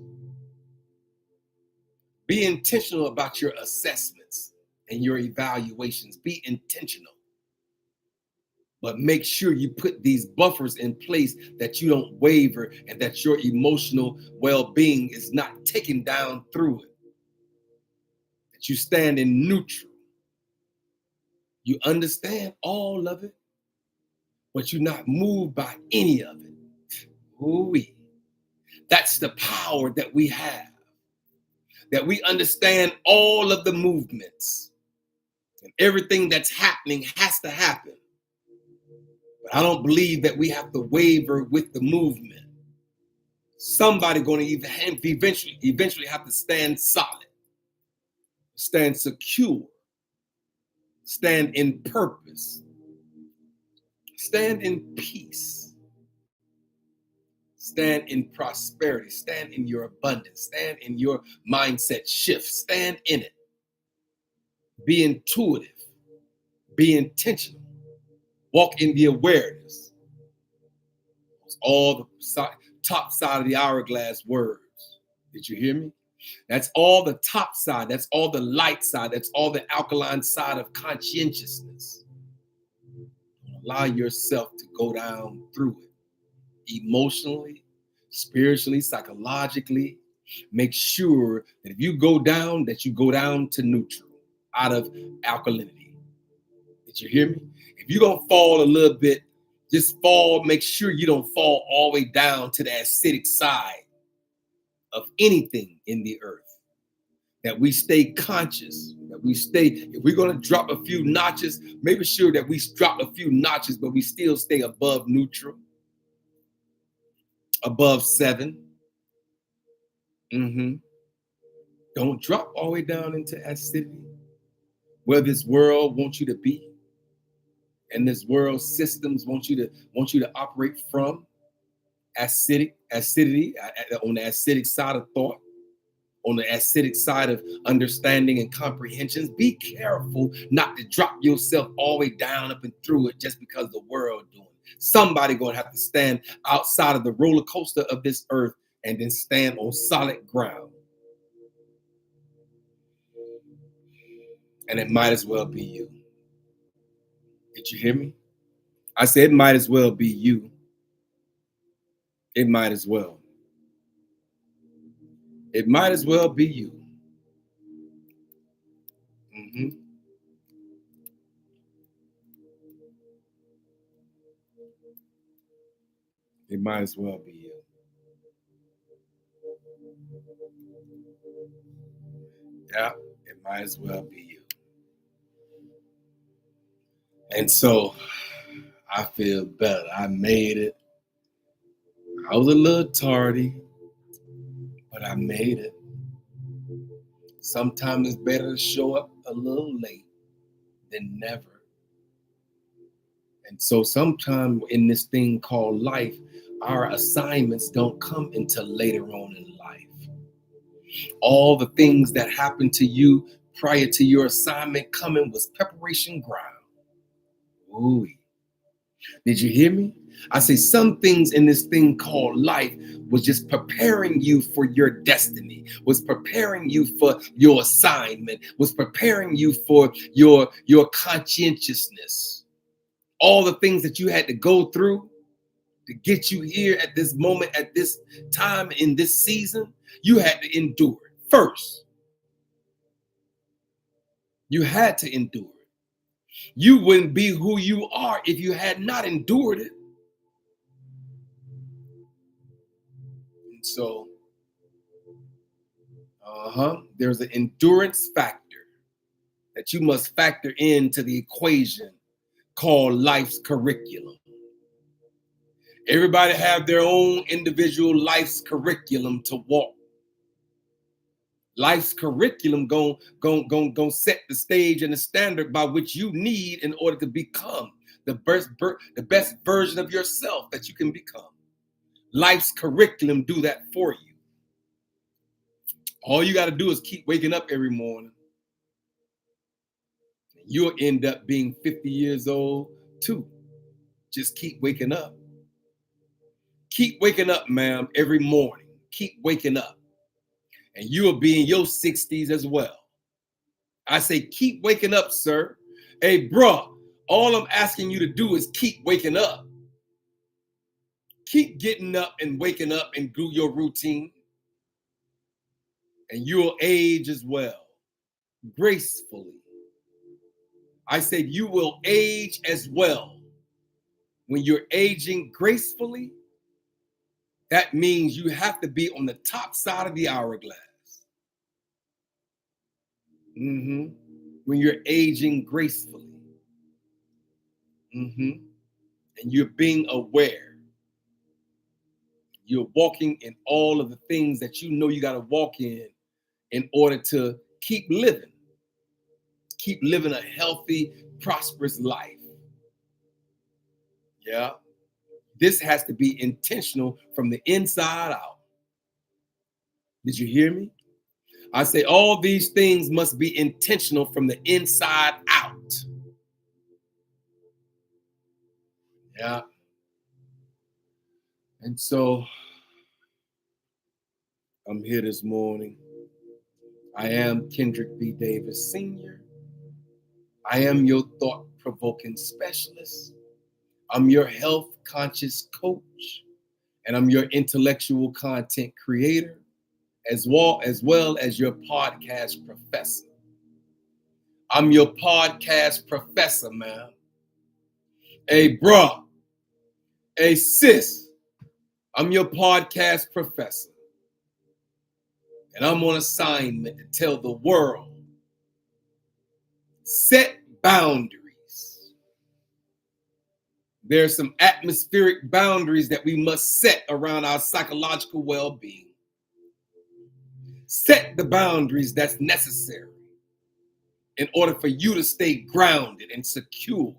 Be intentional about your assessments and your evaluations. Be intentional. But make sure you put these buffers in place that you don't waver and that your emotional well-being is not taken down through it. That you stand in neutral. You understand all of it, but you're not moved by any of it. Ooh-wee. That's the power that we have. That we understand all of the movements. And everything that's happening has to happen. But I don't believe that we have to waver with the movement. Somebody going to eventually have to stand solid, stand secure, stand in purpose, stand in peace, stand in prosperity, stand in your abundance, stand in your mindset shift, stand in it. Be intuitive, be intentional, walk in the awareness. All the top side of the hourglass words. Did you hear me? That's all the top side. That's all the light side. That's all the alkaline side of conscientiousness. Allow yourself to go down through it emotionally, spiritually, psychologically. Make sure that if you go down, that you go down to neutral, out of alkalinity. Did you hear me? If you're going to fall a little bit, just fall. Make sure you don't fall all the way down to the acidic side of anything in the earth. That we stay conscious, that we stay, if we're going to drop a few notches, make sure that we drop a few notches, but we still stay above neutral, above 7. Don't drop all the way down into acidity, where this world wants you to be, and this world systems want you to operate from. Acidity on the acidic side of thought, on the acidic side of understanding and comprehensions. Be careful not to drop yourself all the way down up and through it just because the world doing it. Somebody going to have to stand outside of the roller coaster of this earth and then stand on solid ground. And it might as well be you. Did you hear me? I said it might as well be you. It might as well. It might as well be you. It might as well be you. Yeah, it might as well be you. And so I feel better. I made it. I was a little tardy, but I made it. Sometimes it's better to show up a little late than never. And so sometimes in this thing called life, our assignments don't come until later on in life. All the things that happened to you prior to your assignment coming was preparation ground. Ooh. Did you hear me? I say some things in this thing called life was just preparing you for your destiny, was preparing you for your assignment, was preparing you for your conscientiousness. All the things that you had to go through to get you here at this moment, at this time, in this season, you had to endure it first. You had to endure it. You wouldn't be who you are if you had not endured it. And so, there's an endurance factor that you must factor into the equation called life's curriculum. Everybody have their own individual life's curriculum to walk. Life's curriculum gon' set the stage and the standard by which you need in order to become the best version of yourself that you can become. Life's curriculum do that for you. All you got to do is keep waking up every morning. You'll end up being 50 years old too. Just keep waking up. Keep waking up, ma'am, every morning. Keep waking up. And you'll be in your 60s as well. I say, keep waking up, sir. Hey, bro, all I'm asking you to do is keep waking up. Keep getting up and waking up and do your routine. And you'll age as well, gracefully. I said, you will age as well. When you're aging gracefully, that means you have to be on the top side of the hourglass. When you're aging gracefully. And you're being aware. You're walking in all of the things that you know you got to walk in order to keep living a healthy, prosperous life. Yeah. This has to be intentional from the inside out. Did you hear me? I say all these things must be intentional from the inside out. Yeah. And so I'm here this morning. I am Kendrick B. Davis Sr. I am your thought-provoking specialist. I'm your health conscious coach, and I'm your intellectual content creator, as well as your podcast professor. I'm your podcast professor, man. Hey, bruh. Hey, sis. I'm your podcast professor. And I'm on assignment to tell the world, set boundaries. There are some atmospheric boundaries that we must set around our psychological well-being. Set the boundaries that's necessary in order for you to stay grounded and secure,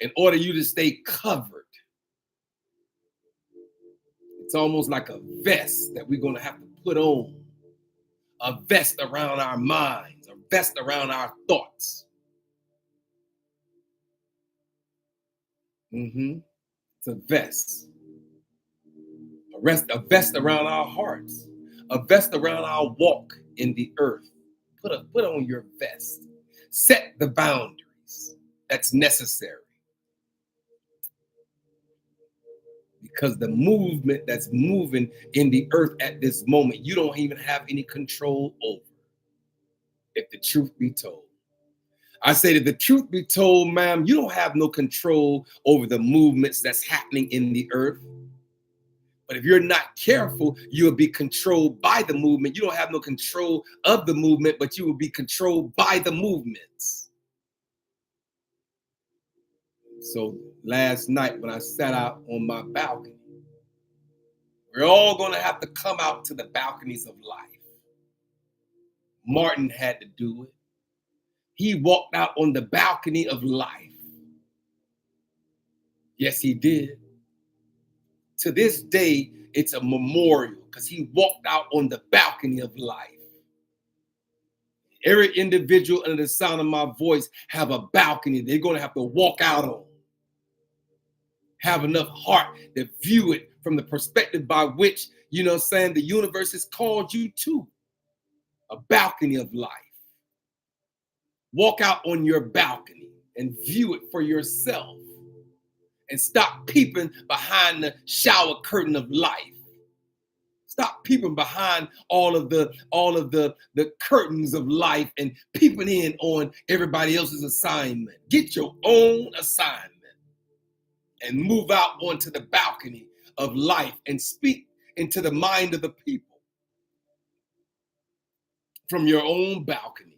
in order you to stay covered. It's almost like a vest that we're going to have to put on, a vest around our minds, a vest around our thoughts. It's a vest. A vest around our hearts, a vest around our walk in the earth. Put on your vest. Set the boundaries that's necessary. Because the movement that's moving in the earth at this moment, you don't even have any control over, if the truth be told. I say that the truth be told, ma'am, you don't have no control over the movements that's happening in the earth. But if you're not careful, you'll be controlled by the movement. You don't have no control of the movement, but you will be controlled by the movements. So last night when I sat out on my balcony, we're all going to have to come out to the balconies of life. Martin had to do it. He walked out on the balcony of life. Yes, he did. To this day, it's a memorial because he walked out on the balcony of life. Every individual under the sound of my voice have a balcony they're going to have to walk out on. Have enough heart to view it from the perspective by which, the universe has called you to. A balcony of life. Walk out on your balcony and view it for yourself. And stop peeping behind the shower curtain of life. Stop peeping behind all of the curtains of life and peeping in on everybody else's assignment. Get your own assignment and move out onto the balcony of life and speak into the mind of the people from your own balcony.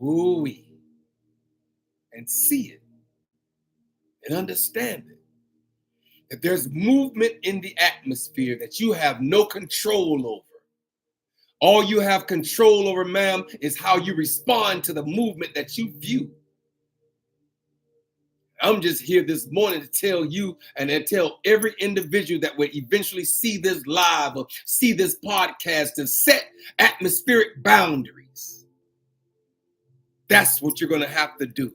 Ooh-wee. And see it and understand it. That there's movement in the atmosphere that you have no control over. All you have control over, ma'am, is how you respond to the movement that you view. I'm just here this morning to tell you and to tell every individual that will eventually see this live or see this podcast to set atmospheric boundaries. That's what you're going to have to do.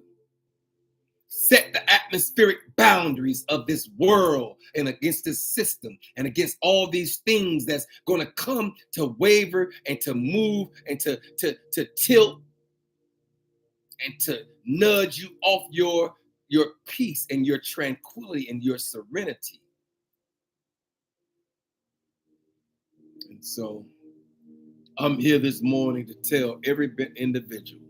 Set the atmospheric boundaries of this world and against this system and against all these things that's going to come to waver and to move and to tilt and to nudge you off your peace and your tranquility and your serenity. And so I'm here this morning to tell every individual,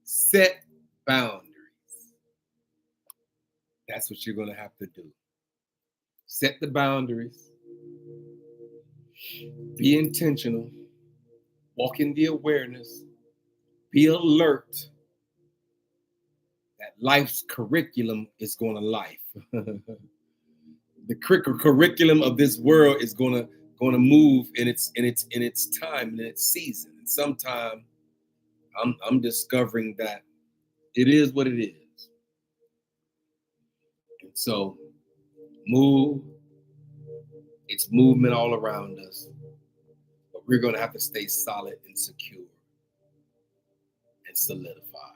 set boundaries. That's what you're going to have to do. Set the boundaries. Be intentional. Walk in the awareness. Be alert that life's curriculum is going to life. The curriculum of this world is gonna move in its time and in its season. And sometime I'm discovering that it is what it is. And so it's movement all around us. But we're gonna have to stay solid and secure and solidified.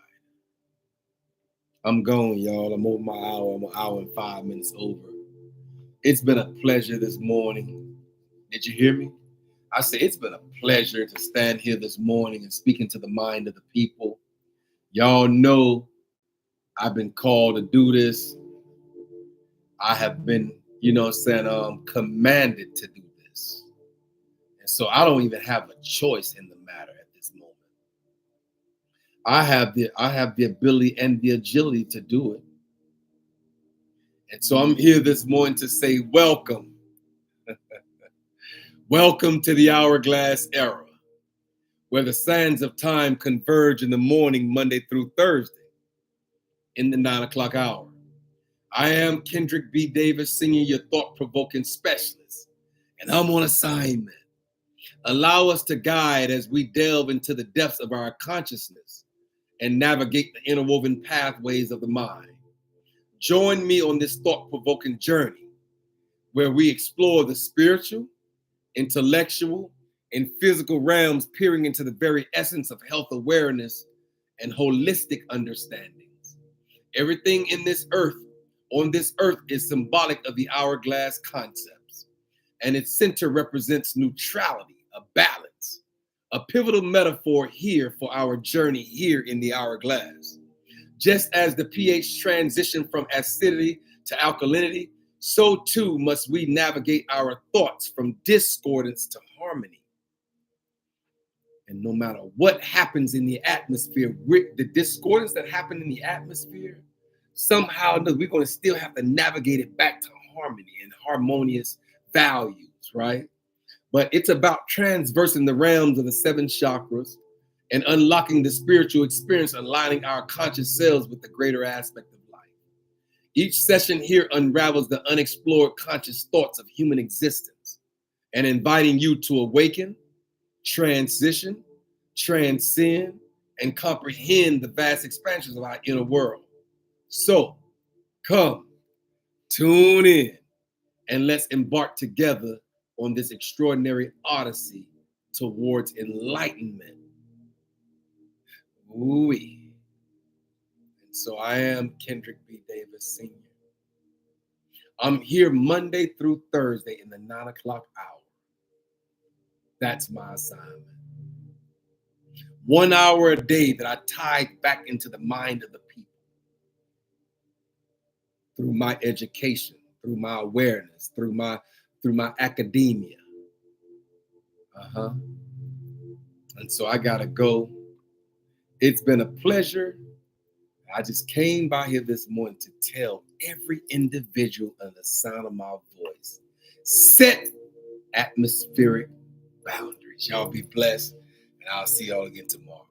I'm going, y'all. I'm over my hour. I'm an hour and 5 minutes over. It's been a pleasure this morning. Did you hear me? I say it's been a pleasure to stand here this morning and speak into the mind of the people. Y'all know I've been called to do this. I have been, commanded to do this. And so I don't even have a choice in the matter at this moment. I have the ability and the agility to do it. And so I'm here this morning to say welcome. Welcome to the Hourglass Era, where the sands of time converge in the morning, Monday through Thursday, in the 9 o'clock hour. I am Kendrick B. Davis, Sr., your thought-provoking specialist, and I'm on assignment. Allow us to guide as we delve into the depths of our consciousness and navigate the interwoven pathways of the mind. Join me on this thought-provoking journey where we explore the spiritual, intellectual, and physical realms, peering into the very essence of health awareness and holistic understandings. Everything on this earth is symbolic of the hourglass concepts, and its center represents neutrality, a balance, a pivotal metaphor here for our journey here in the hourglass. Just as the pH transition from acidity to alkalinity, so too must we navigate our thoughts from discordance to harmony. And no matter what happens in the atmosphere, the discordance that happened in the atmosphere, somehow we're going to still have to navigate it back to harmony and harmonious values, right? But it's about transversing the realms of the 7 chakras and unlocking the spiritual experience, aligning our conscious selves with the greater aspect of life. Each session here unravels the unexplored conscious thoughts of human existence and inviting you to awaken, transition, transcend, and comprehend the vast expansions of our inner world. So come, tune in, and let's embark together on this extraordinary odyssey towards enlightenment. Ooh-wee. And so I am Kendrick B. Davis, Sr. I'm here Monday through Thursday in the 9 o'clock hour. That's my assignment. 1 hour a day that I tie back into the mind of the people through my education, through my awareness, through my academia. And so I gotta go. It's been a pleasure. I just came by here this morning to tell every individual on the sound of my voice, set atmospheric boundaries. Y'all be blessed, and I'll see y'all again tomorrow.